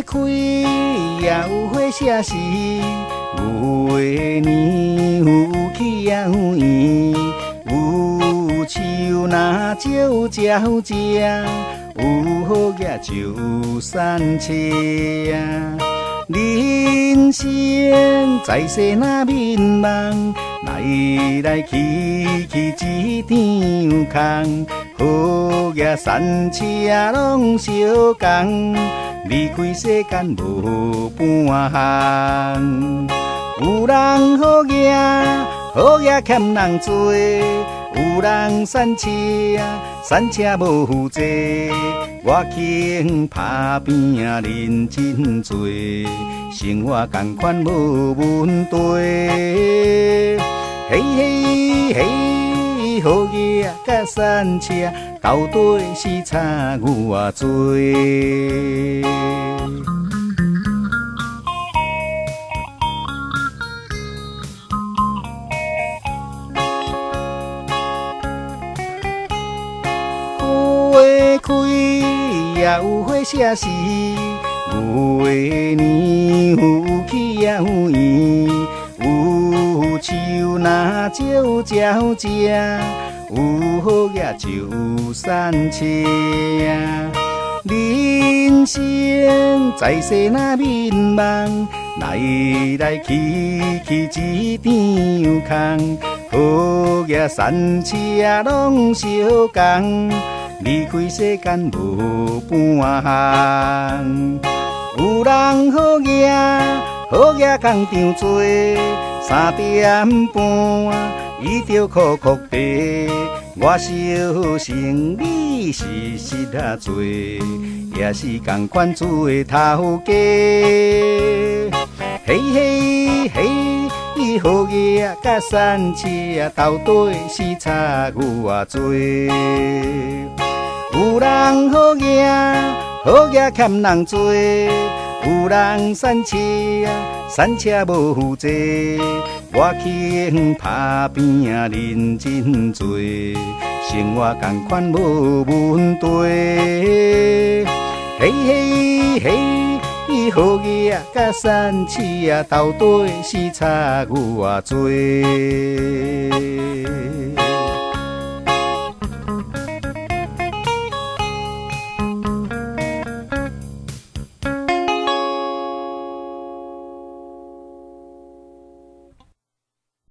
开也有花谢时，有的年有去也有圆，有树若照照正，有好野就散车啊。人生在世若迷茫，来来去去一场空，好野散车拢相共。离开世间无半项，有人好行，好行欠人做；有人散车，散车无负责。我轻打拼认真做，生活同款无问题。嘿嘿嘿，好野甲散车。到底是差有偌多？花开也有花谢时，有的年有去也有圆，有树若照照正。有好野就散车啊！人生在世若迷茫，来来去去一场空，好野散车拢相共，离开世间无半项。有人好行，好野工场做，3点半。伊着哭哭地，我小生你是实啊做，也是同款做头家。嘿嘿嘿，好野甲散车到底是差有偌多？有人好行，好野欠人做；有人散车，散车无负责。我轻打拼认真做，生活同款无问题。嘿嘿嘿，好野甲散车到底是差有偌多？